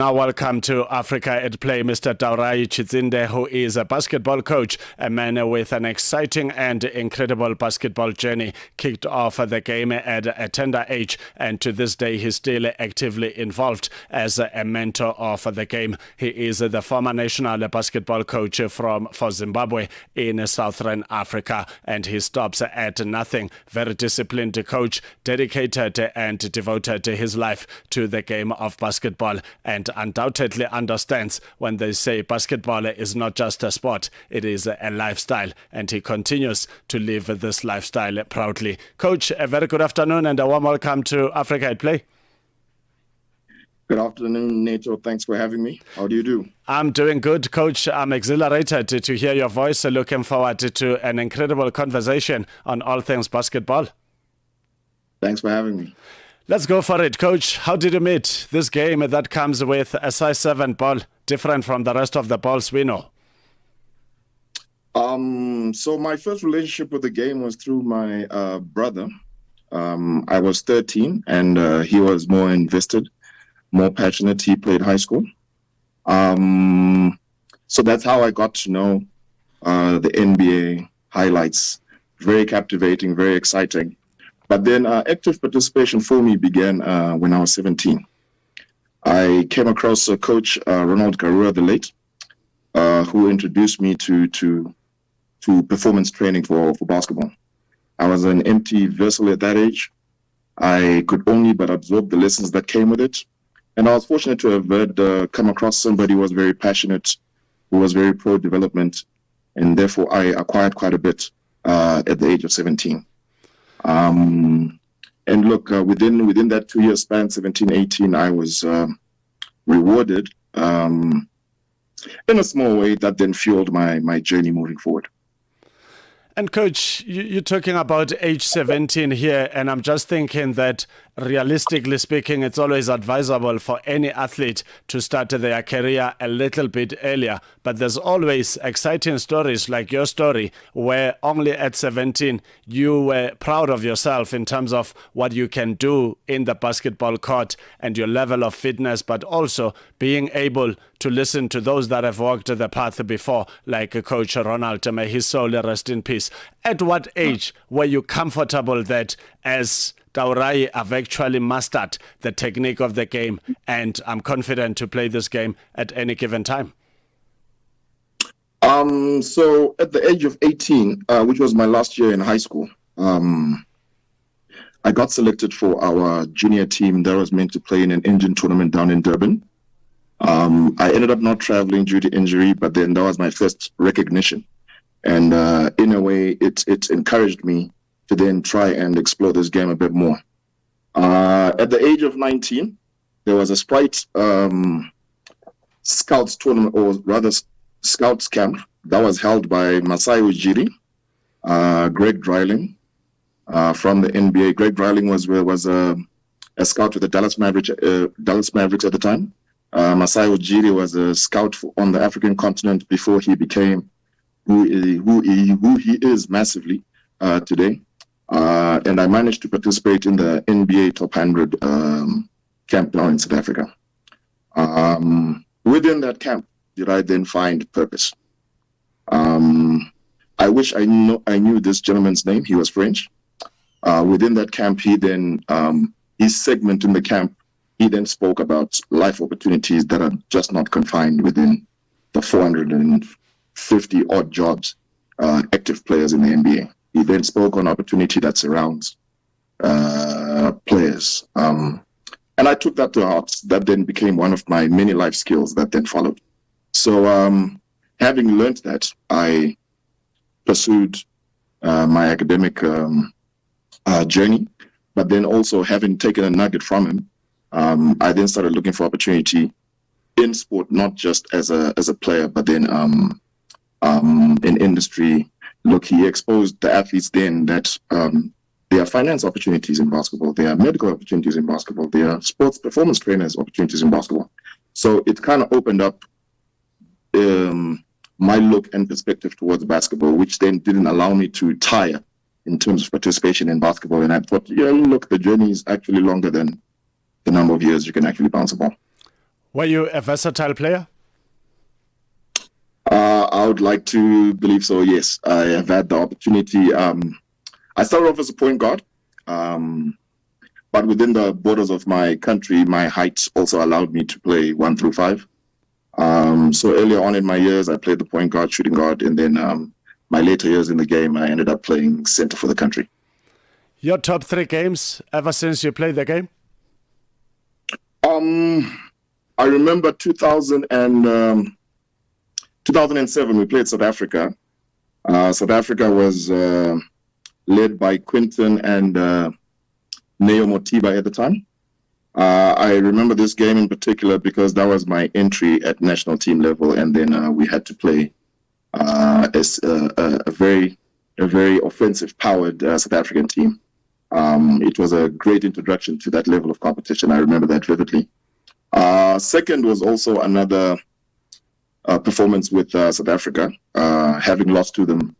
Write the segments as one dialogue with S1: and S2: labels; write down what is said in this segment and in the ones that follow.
S1: Now welcome to Africa at Play, Mr. Taurai Chitsinde, who is a basketball coach, a man with an exciting and incredible basketball journey. Kicked off the game at a tender age, and to this day he's still actively involved as a mentor of the game. He is the former national basketball coach for Zimbabwe in Southern Africa, and he stops at nothing. Very disciplined coach, dedicated and devoted his life to the game of basketball, and undoubtedly understands when they say basketball is not just a sport, it is a lifestyle, and he continues to live this lifestyle proudly. Coach, a very good afternoon and a warm welcome to Africa at Play.
S2: Good afternoon, Neto. Thanks for having me. How do you do?
S1: I'm doing good, Coach. I'm exhilarated to hear your voice. Looking forward to an incredible conversation on all things basketball.
S2: Thanks for having me.
S1: Let's go for it, Coach. How did you meet this game that comes with a size 7 ball, different from the rest of the balls we know?
S2: So my first relationship with the game was through my brother. I was 13 and he was more invested, more passionate. He played high school. So that's how I got to know the NBA highlights. Very captivating, very exciting. But then active participation for me began when I was 17. I came across Coach Ronald Garua, the late, who introduced me to performance training for basketball. I was an empty vessel at that age. I could only but absorb the lessons that came with it. And I was fortunate to have come across somebody who was very passionate, who was very pro-development, and therefore I acquired quite a bit at the age of 17. And look, within that 2-year span, 17, 18, I was rewarded in a small way that then fueled my journey moving forward.
S1: And Coach, you're talking about age 17 here, and I'm just thinking that realistically speaking, it's always advisable for any athlete to start their career a little bit earlier. But there's always exciting stories like your story, where only at 17 you were proud of yourself in terms of what you can do in the basketball court and your level of fitness, but also being able to listen to those that have walked the path before, like Coach Ronald, may his soul rest in peace. At what age were you comfortable that as Taurai have actually mastered the technique of the game, and I'm confident to play this game at any given time?
S2: So at the age of 18, which was my last year in high school, I got selected for our junior team that was meant to play in an Indian tournament down in Durban. I ended up not traveling due to injury, but then that was my first recognition. And in a way, it encouraged me to then try and explore this game a bit more. At the age of 19, there was a Sprite Scouts tournament, or rather Scouts camp, that was held by Masai Ujiri, Greg Dreiling from the NBA. Greg Dreiling was a scout with the Dallas Mavericks at the time. Masai Ujiri was a scout on the African continent before he became who he is massively today. And I managed to participate in the NBA Top 100 camp down in South Africa. Within that camp, did I then find purpose? I wish I knew this gentleman's name. He was French. Within that camp, he then, his segment in the camp, he then spoke about life opportunities that are just not confined within the 450 odd jobs, active players in the NBA. He then spoke on opportunity that surrounds players. And I took that to heart. That then became one of my many life skills that then followed. So having learned that, I pursued my academic journey, but then also having taken a nugget from him, I then started looking for opportunity in sport, not just as a player, but then in industry. Look, he exposed the athletes then that there are finance opportunities in basketball, there are medical opportunities in basketball, there are sports performance trainers opportunities in basketball. So it kind of opened up my look and perspective towards basketball, which then didn't allow me to tire in terms of participation in basketball. And I thought, yeah, look, the journey is actually longer than the number of years you can actually bounce a ball.
S1: Were you a versatile player?
S2: I would like to believe so, yes. I have had the opportunity. I started off as a point guard, but within the borders of my country, my height also allowed me to play 1 through 5. So earlier on in my years, I played the point guard, shooting guard, and then my later years in the game, I ended up playing center for the country.
S1: Your top 3 games ever since you played the game?
S2: I remember 2007, we played South Africa. South Africa was led by Quinton and Neo Motiba at the time. I remember this game in particular because that was my entry at national team level, and then we had to play as a very offensive-powered South African team. It was a great introduction to that level of competition. I remember that vividly. Second was also another performance with South Africa, having lost to them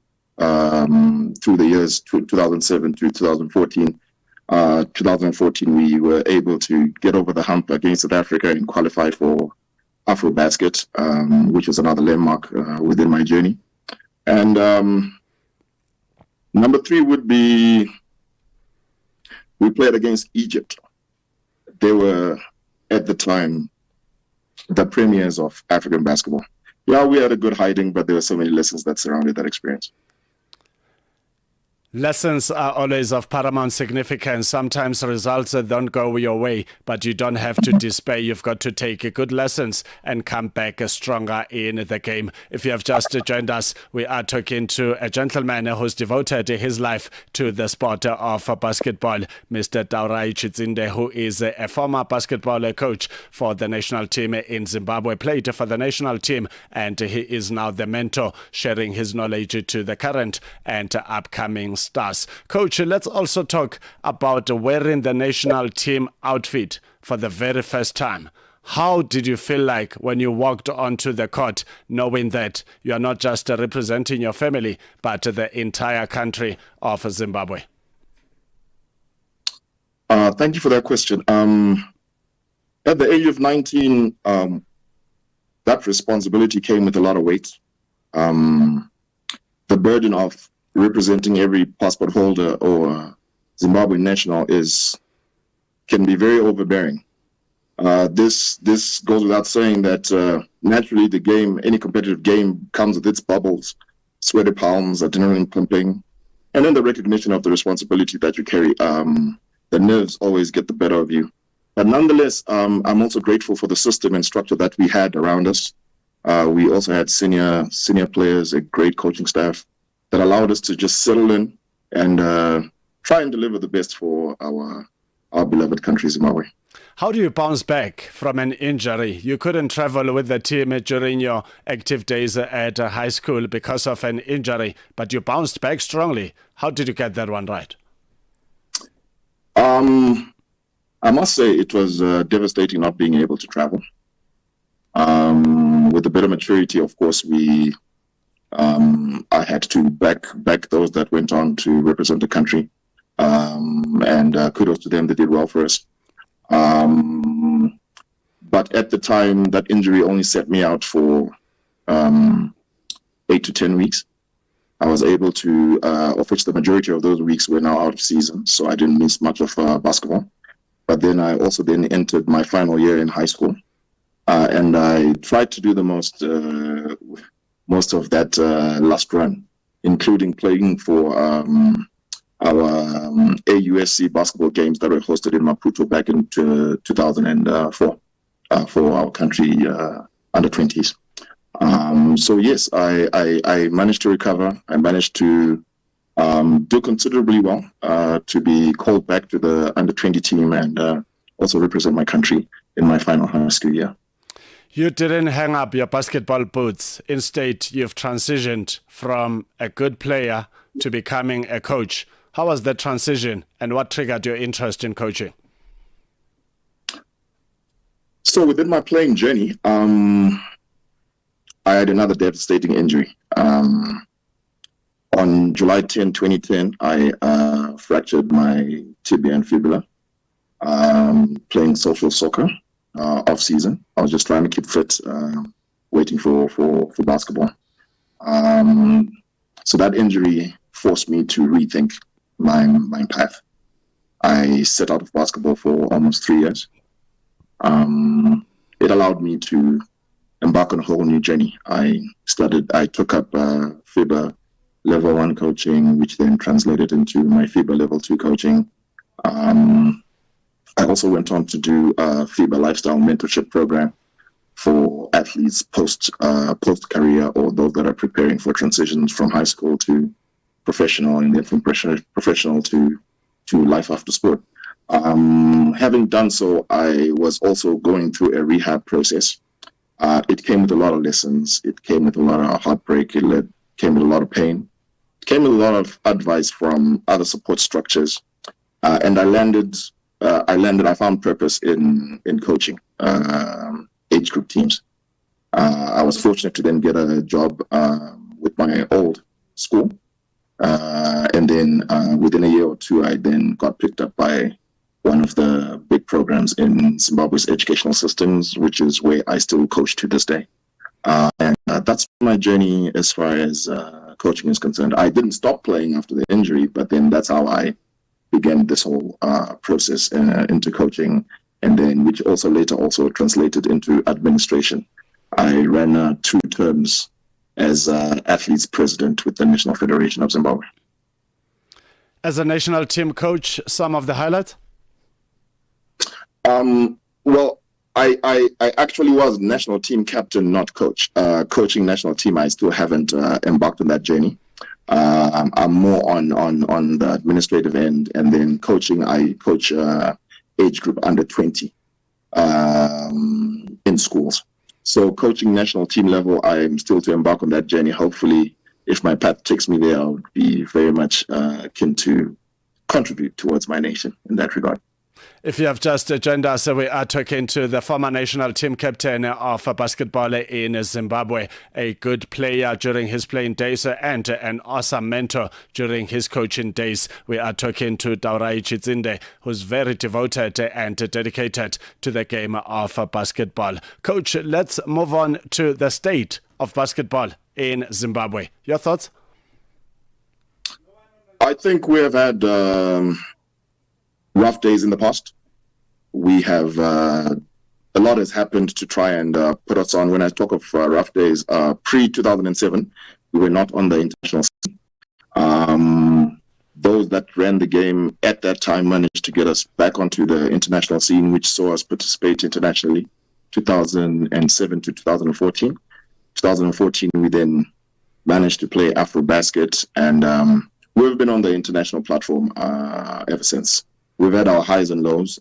S2: through the years 2007 to 2014. 2014, we were able to get over the hump against South Africa and qualify for AfroBasket, which was another landmark within my journey. And number 3 would be we played against Egypt. They were, at the time, the premiers of African basketball. Yeah, we had a good hiding, but there were so many lessons that surrounded that experience.
S1: Lessons are always of paramount significance. Sometimes results don't go your way, but you don't have to despair. You've got to take good lessons and come back stronger in the game. If you have just joined us, we are talking to a gentleman who's devoted his life to the sport of basketball, Mr. Taurai Chitsinde, who is a former basketball coach for the national team in Zimbabwe, played for the national team, and he is now the mentor, sharing his knowledge to the current and upcoming stars. Coach, let's also talk about wearing the national team outfit for the very first time. How did you feel like when you walked onto the court, knowing that you are not just representing your family, but the entire country of Zimbabwe?
S2: Thank you for that question. At the age of 19, that responsibility came with a lot of weight. The burden of representing every passport holder or Zimbabwe national can be very overbearing. This goes without saying that naturally the game, any competitive game, comes with its bubbles, sweaty palms, adrenaline pumping, and then the recognition of the responsibility that you carry. The nerves always get the better of you. But nonetheless, I'm also grateful for the system and structure that we had around us. We also had senior players, a great coaching staff that allowed us to just settle in and try and deliver the best for our beloved country, Zimbabwe.
S1: How do you bounce back from an injury? You couldn't travel with the team during your active days at high school because of an injury, but you bounced back strongly. How did you get that one right?
S2: I must say it was devastating not being able to travel. With a bit of maturity, of course, I had to back those that went on to represent the country, and kudos to them, they did well for us. But at the time, that injury only set me out for 8 to 10 weeks. I was able to, of which the majority of those weeks were now out of season, so I didn't miss much of basketball. But then I also entered my final year in high school, and I tried to do the most of that last run, including playing for our AUSC basketball games that were hosted in Maputo back in 2004 for our country under 20s. So yes, I managed to recover. I managed to do considerably well to be called back to the under 20 team and also represent my country in my final high school year.
S1: You didn't hang up your basketball boots. Instead, you've transitioned from a good player to becoming a coach. How was that transition, and what triggered your interest in coaching?
S2: So within my playing journey, I had another devastating injury. On July 10, 2010, I fractured my tibia and fibula playing social soccer. off season. I was just trying to keep fit, waiting for basketball. So that injury forced me to rethink my path. I set out of basketball for almost 3 years. It allowed me to embark on a whole new journey. I took up FIBA level 1 coaching, which then translated into my FIBA level 2 coaching. I also went on to do a FIBA lifestyle mentorship program for athletes post career, or those that are preparing for transitions from high school to professional, and then from professional to life after sport. Having done so, I was also going through a rehab process. It came with a lot of lessons. It came with a lot of heartbreak. It came with a lot of pain. It came with a lot of advice from other support structures. And I found purpose in coaching age group teams. I was fortunate to then get a job with my old school. And then within a year or two, I then got picked up by one of the big programs in Zimbabwe's educational systems, which is where I still coach to this day. And that's my journey as far as coaching is concerned. I didn't stop playing after the injury, but then that's how I began this whole process into coaching, and then which also later translated into administration. I ran 2 terms as athletes president with the National Federation of Zimbabwe.
S1: As a national team coach, some of the highlights?
S2: Well, I actually was national team captain, not coach. Coaching national team, I still haven't embarked on that journey. I'm more on the administrative end, and then coaching, I coach age group under 20 in schools. So coaching national team level, I'm still to embark on that journey. Hopefully, if my path takes me there, I would be very much keen to contribute towards my nation in that regard.
S1: If you have just joined us, we are talking to the former national team captain of basketball in Zimbabwe, a good player during his playing days and an awesome mentor during his coaching days. We are talking to Taurai Chitsinde, who's very devoted and dedicated to the game of basketball. Coach, let's move on to the state of basketball in Zimbabwe. Your thoughts?
S2: I think we have had rough days in the past. We have a lot has happened to try and put us on. When I talk of rough days, pre-2007, we were not on the international scene. Those that ran the game at that time managed to get us back onto the international scene, which saw us participate internationally, 2007 to 2014. 2014, we then managed to play AfroBasket, and we've been on the international platform ever since. We've had our highs and lows.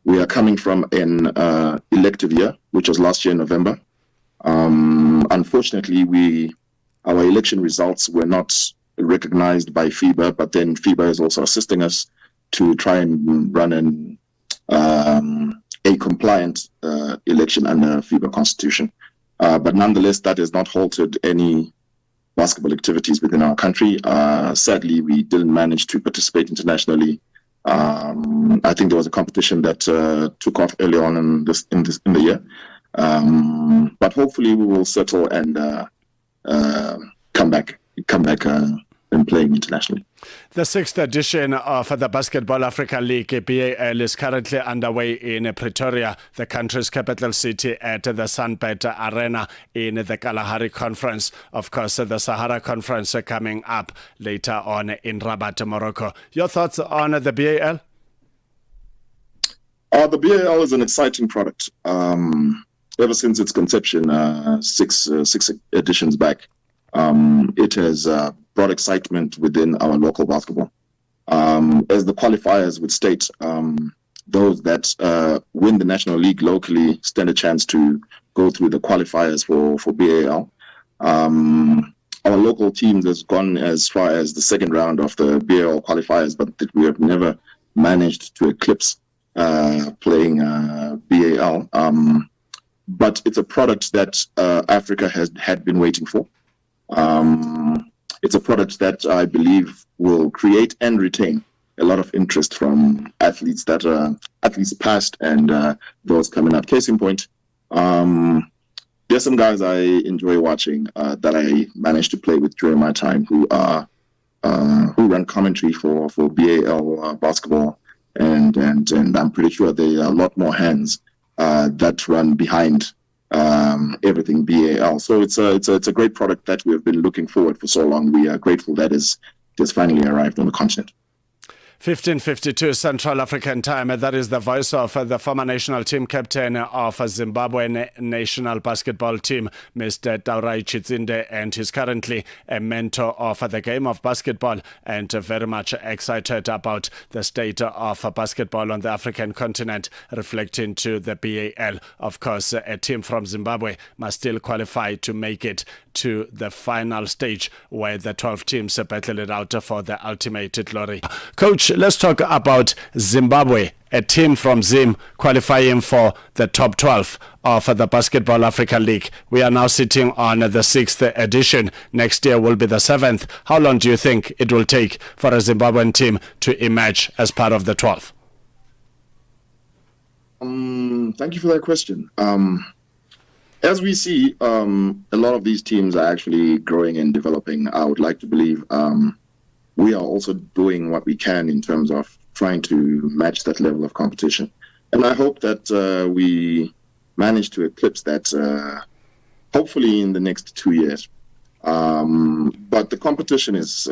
S2: We are coming from an elective year, which was last year in November. Unfortunately, our election results were not recognized by FIBA, but then FIBA is also assisting us to try and run a compliant election under FIBA constitution. But nonetheless, that has not halted any basketball activities within our country. Sadly, we didn't manage to participate internationally. I think there was a competition that took off early on in the year. But hopefully we will settle and come back and playing internationally.
S1: The 6th edition of the Basketball Africa League, BAL, is currently underway in Pretoria, the country's capital city, at the Sunbet Arena in the Kalahari Conference. Of course, the Sahara Conference coming up later on in Rabat, Morocco. Your thoughts on the BAL?
S2: The BAL is an exciting product. Ever since its conception, six editions back, it has brought excitement within our local basketball. As the qualifiers would state, those that win the National League locally stand a chance to go through the qualifiers for BAL. Our local teams has gone as far as the second round of the BAL qualifiers, but we have never managed to eclipse playing BAL. But it's a product that Africa had been waiting for. It's a product that I believe will create and retain a lot of interest from athletes that are athletes past and those coming up. Case in point, there's some guys I enjoy watching that I managed to play with during my time who run commentary for BAL basketball, and I'm pretty sure there are a lot more hands that run behind everything BAL. So it's a great product that we have been looking forward for so long. We are grateful that it has finally arrived on the continent.
S1: 15:52 Central African Time. That is the voice of the former national team captain of Zimbabwe national basketball team, Mr. Taurai Chitsinde, and he's currently a mentor of the game of basketball and very much excited about the state of basketball on the African continent, reflecting to the BAL. Of course, a team from Zimbabwe must still qualify to make it to the final stage where the 12 teams battle it out for the ultimate glory. Coach, let's talk about Zimbabwe, a team from Zim qualifying for the top 12 of the Basketball Africa League. We are now sitting on the 6th edition. Next year will be the 7th. How long do you think it will take for a Zimbabwean team to emerge as part of the 12?
S2: Thank you for that question. As we see, a lot of these teams are actually growing and developing. I would like to believe we are also doing what we can in terms of trying to match that level of competition. And I hope that we manage to eclipse that hopefully in the next 2 years. But the competition is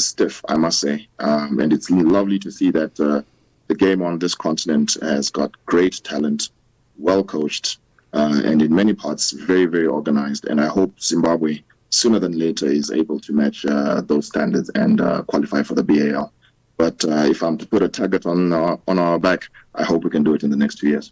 S2: stiff, I must say. And it's lovely to see that the game on this continent has got great talent, well coached, and in many parts very, very organized. And I hope Zimbabwe, sooner than later, is able to match those standards and qualify for the BAL. But if I'm to put a target on our back, I hope we can do it in the next 2 years.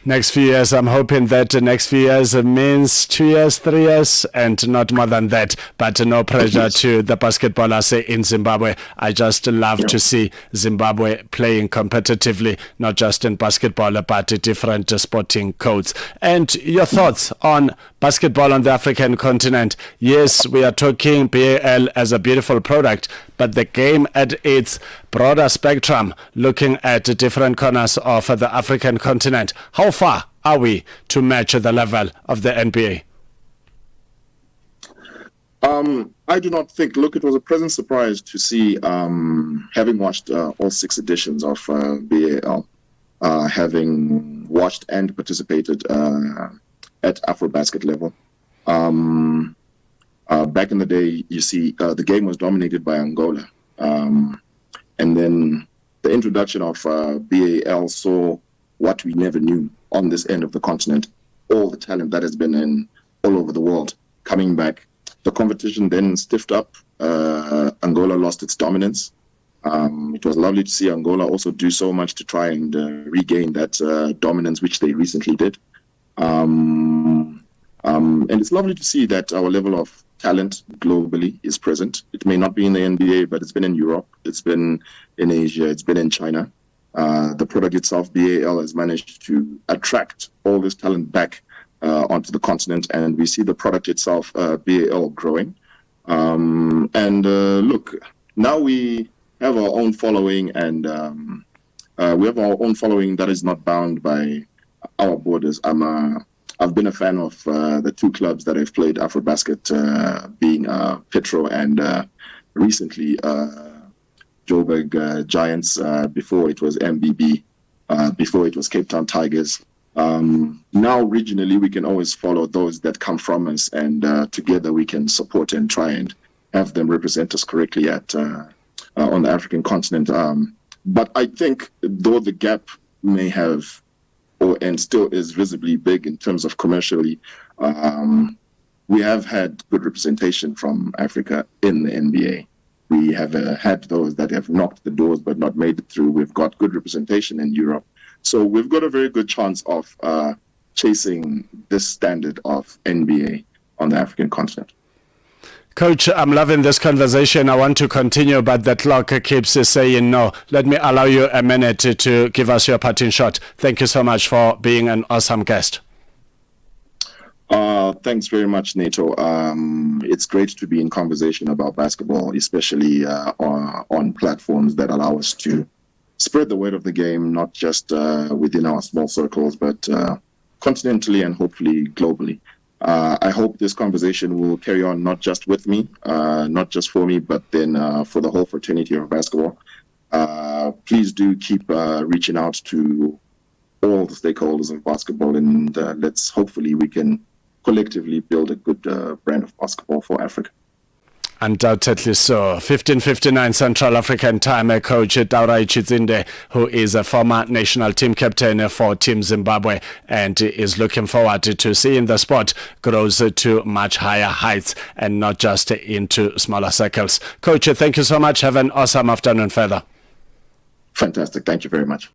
S1: Next few years, I'm hoping that the next few years means 2 years, 3 years, and not more than that. But no pressure to the basketballers in Zimbabwe. I just love to see Zimbabwe playing competitively, not just in basketball, but different sporting codes. And your thoughts on basketball on the African continent? Yes, we are talking BAL as a beautiful product, but the game at its broader spectrum, looking at different corners of the African continent. How far are we to match the level of the NBA?
S2: I do not think. Look, it was a pleasant surprise to see, having watched all 6 editions of BAL, having watched and participated at AfroBasket level. Back in the day, you see, the game was dominated by Angola. And then the introduction of BAL saw what we never knew on this end of the continent, all the talent that has been in all over the world coming back. The competition then stiffed up. Angola lost its dominance. It was lovely to see Angola also do so much to try and regain that dominance, which they recently did. And it's lovely to see that our level of talent globally is present. It may not be in the NBA, but it's been in Europe, it's been in Asia, it's been in China. The product itself, BAL, has managed to attract all this talent back onto the continent, and we see the product itself, BAL, growing. Look, now we have our own following, and we have our own following that is not bound by our borders. I've been a fan of the 2 clubs that have played AfroBasket, being Petro and recently Joburg Giants, before it was MBB, before it was Cape Town Tigers. Now regionally, we can always follow those that come from us, and together we can support and try and have them represent us correctly at on the African continent. But I think though the gap may have and still is visibly big in terms of commercially, we have had good representation from Africa in the NBA. We have had those that have knocked the doors but not made it through. We've got good representation in Europe. So we've got a very good chance of chasing this standard of NBA on the African continent.
S1: Coach, I'm loving this conversation. I want to continue, but the clock keeps saying no. Let me allow you a minute to give us your parting shot. Thank you so much for being an awesome guest.
S2: Thanks very much, Neto. It's great to be in conversation about basketball, especially on platforms that allow us to spread the word of the game, not just within our small circles, but continentally and hopefully globally. I hope this conversation will carry on not just with me, not just for me, but then for the whole fraternity of basketball. Please do keep reaching out to all the stakeholders of basketball, and let's hopefully we can collectively build a good brand of basketball for Africa.
S1: Undoubtedly so. 15:59 Central African Time, Coach Taurai Chitsinde, who is a former national team captain for Team Zimbabwe and is looking forward to seeing the sport grows to much higher heights and not just into smaller circles. Coach, thank you so much. Have an awesome afternoon further.
S2: Fantastic. Thank you very much.